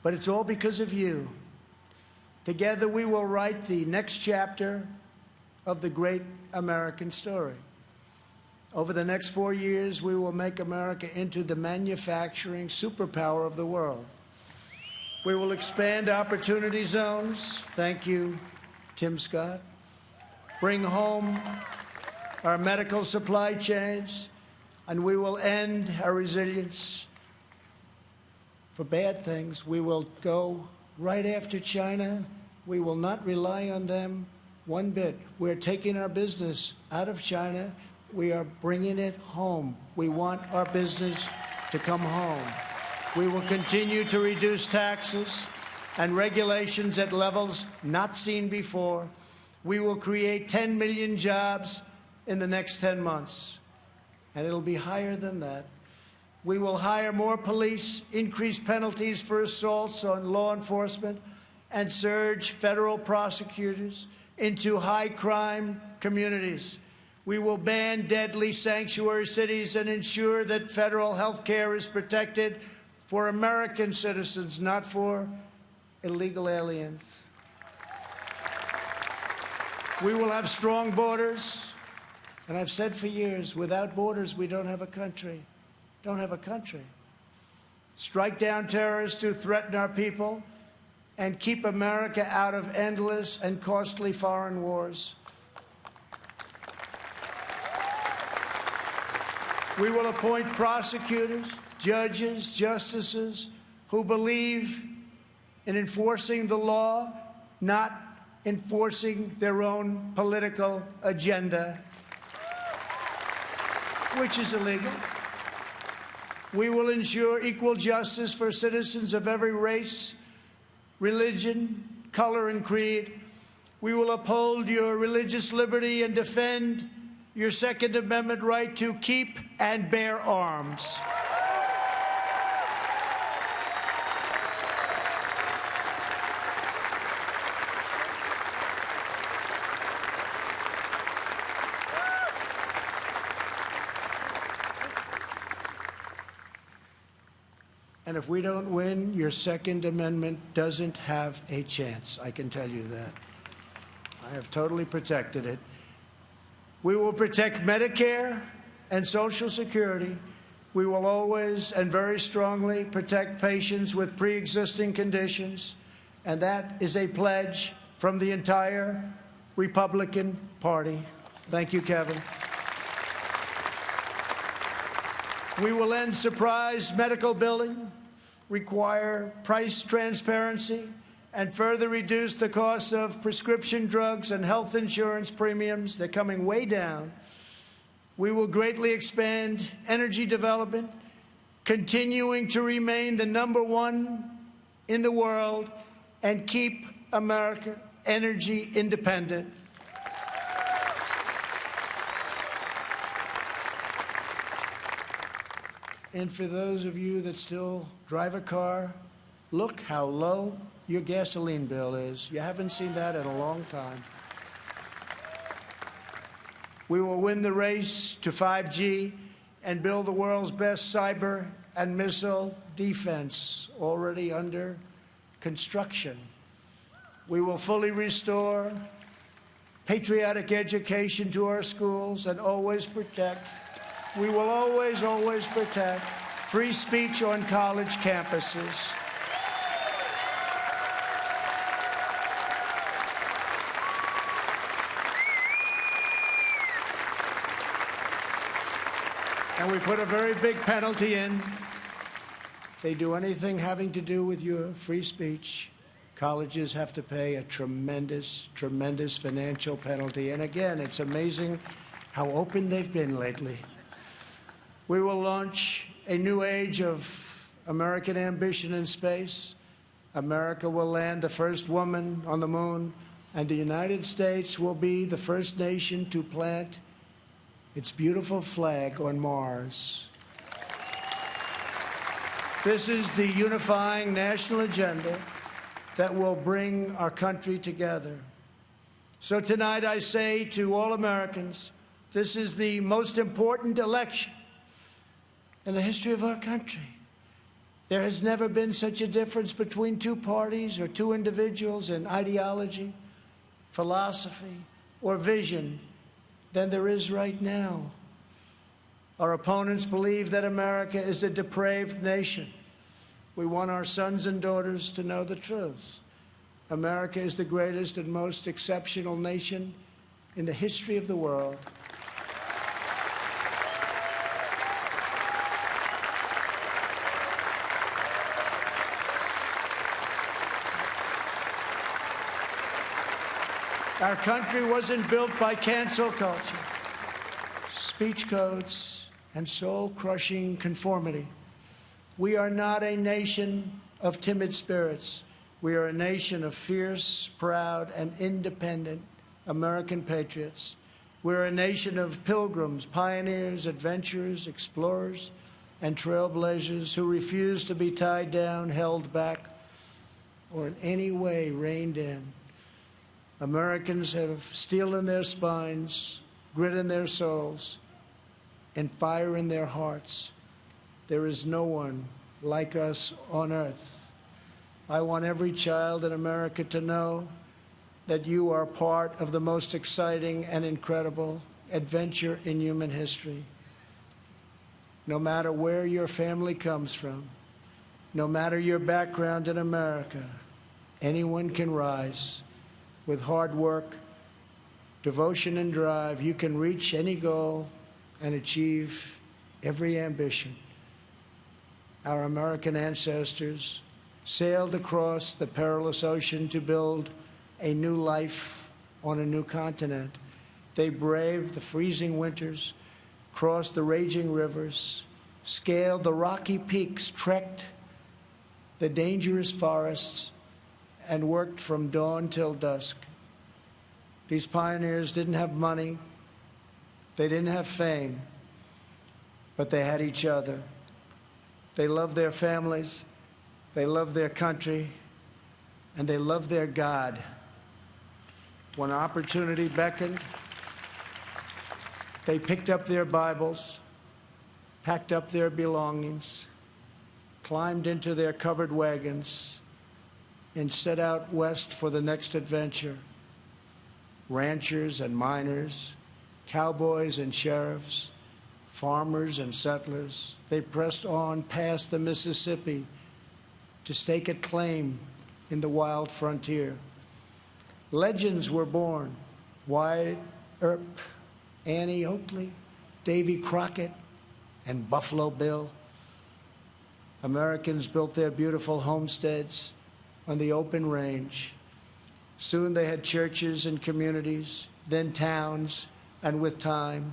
But it's all because of you. Together we will write the next chapter of the great American story. Over the next 4 years, we will make America into the manufacturing superpower of the world. We will expand opportunity zones. Thank you, Tim Scott. Bring home our medical supply chains, and we will end our resilience for bad things. We will go right after China. We will not rely on them one bit. We're taking our business out of China. We are bringing it home. We want our business to come home. We will continue to reduce taxes and regulations at levels not seen before. We will create 10 million jobs in the next 10 months, and it'll be higher than that. We will hire more police, increase penalties for assaults on law enforcement, and surge federal prosecutors into high-crime communities. We will ban deadly sanctuary cities and ensure that federal health care is protected for American citizens, not for illegal aliens. We will have strong borders, and I've said for years, without borders, we don't have a country. Don't have a country. Strike down terrorists who threaten our people, and keep America out of endless and costly foreign wars. We will appoint prosecutors, judges, justices who believe in enforcing the law, not enforcing their own political agenda, which is illegal. We will ensure equal justice for citizens of every race, religion, color, and creed. We will uphold your religious liberty and defend your Second Amendment right to keep and bear arms. And if we don't win, your Second Amendment doesn't have a chance. I can tell you that. I have totally protected it. We will protect Medicare and Social Security. We will always and very strongly protect patients with pre-existing conditions. And that is a pledge from the entire Republican Party. Thank you, Kevin. We will end surprise medical billing, require price transparency, and further reduce the cost of prescription drugs and health insurance premiums. They're coming way down. We will greatly expand energy development, continuing to remain the #1 in the world and keep America energy independent. And for those of you that still drive a car, look how low your gasoline bill is. You haven't seen that in a long time. We will win the race to 5G and build the world's best cyber and missile defense, already under construction. We will fully restore patriotic education to our schools and always protect. We will always, always protect free speech on college campuses. And we put a very big penalty in they do anything having to do with your free speech, colleges have to pay a tremendous, tremendous financial penalty. And again, it's amazing how open they've been lately. We will launch a new age of American ambition in space. America will land the first woman on the moon, and the United States will be the first nation to plant its beautiful flag on Mars. This is the unifying national agenda that will bring our country together. So tonight I say to all Americans, this is the most important election in the history of our country. There has never been such a difference between two parties or two individuals in ideology, philosophy, or vision than there is right now. Our opponents believe that America is a depraved nation. We want our sons and daughters to know the truth. America is the greatest and most exceptional nation in the history of the world. Our country wasn't built by cancel culture, speech codes, and soul-crushing conformity. We are not a nation of timid spirits. We are a nation of fierce, proud, and independent American patriots. We're a nation of pilgrims, pioneers, adventurers, explorers, and trailblazers who refuse to be tied down, held back, or in any way reined in. Americans have steel in their spines, grit in their souls, and fire in their hearts. There is no one like us on earth. I want every child in America to know that you are part of the most exciting and incredible adventure in human history. No matter where your family comes from, no matter your background in America, anyone can rise. With hard work, devotion, and drive, you can reach any goal and achieve every ambition. Our American ancestors sailed across the perilous ocean to build a new life on a new continent. They braved the freezing winters, crossed the raging rivers, scaled the rocky peaks, trekked the dangerous forests, and worked from dawn till dusk. These pioneers didn't have money, they didn't have fame, but they had each other. They loved their families, they loved their country, and they loved their God. When opportunity beckoned, they picked up their Bibles, packed up their belongings, climbed into their covered wagons, and set out west for the next adventure. Ranchers and miners, cowboys and sheriffs, farmers and settlers, they pressed on past the Mississippi to stake a claim in the wild frontier. Legends were born: Wyatt Earp, Annie Oakley, Davy Crockett, and Buffalo Bill. Americans built their beautiful homesteads on the open range. Soon they had churches and communities, then towns, and with time,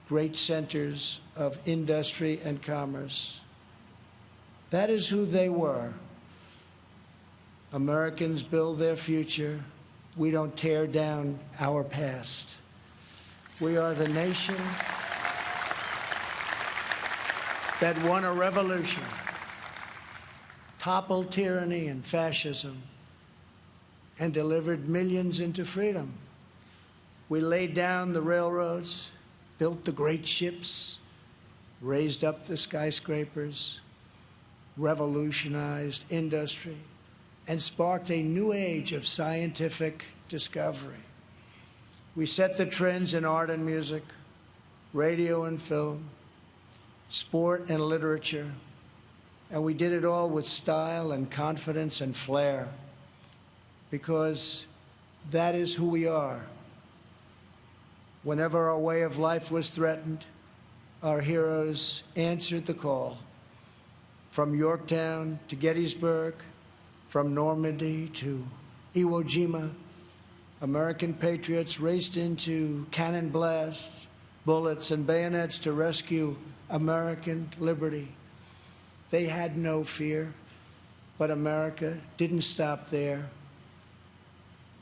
great centers of industry and commerce. That is who they were. Americans build their future. We don't tear down our past. We are the nation that won a revolution, toppled tyranny and fascism, and delivered millions into freedom. We laid down the railroads, built the great ships, raised up the skyscrapers, revolutionized industry, and sparked a new age of scientific discovery. We set the trends in art and music, radio and film, sport and literature, and we did it all with style and confidence and flair, because that is who we are. Whenever our way of life was threatened, our heroes answered the call. from Yorktown to Gettysburg, from Normandy to Iwo Jima, American patriots raced into cannon blasts, bullets, and bayonets to rescue American liberty. They had no fear, but America didn't stop there.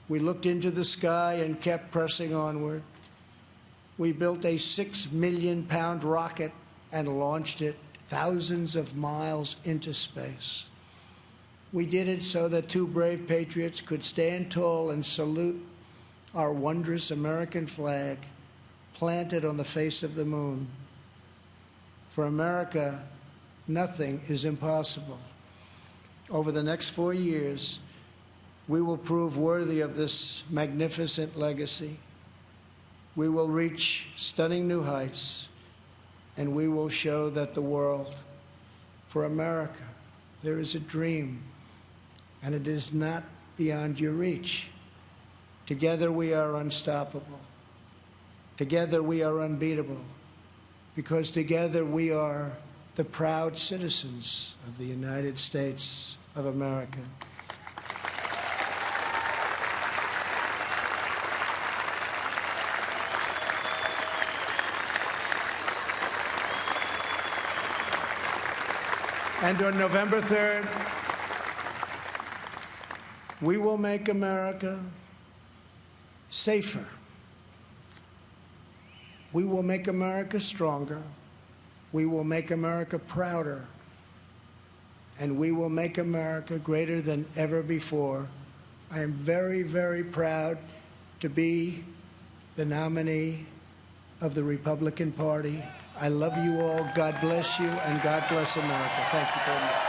We looked into the sky and kept pressing onward. We built a 6 million-pound rocket and launched it thousands of miles into space. We did it so that two brave patriots could stand tall and salute our wondrous American flag planted on the face of the moon. For America, nothing is impossible. Over the next 4 years, we will prove worthy of this magnificent legacy. We will reach stunning new heights, and we will show that the world, for America, there is a dream, and it is not beyond your reach. Together we are unstoppable. Together we are unbeatable, because together we are the proud citizens of the United States of America. And on November 3rd, we will make America safer. We will make America stronger. We will make America prouder. And we will make America greater than ever before. I am very, very proud to be the nominee of the Republican Party. I love you all. God bless you, and God bless America. Thank you very much.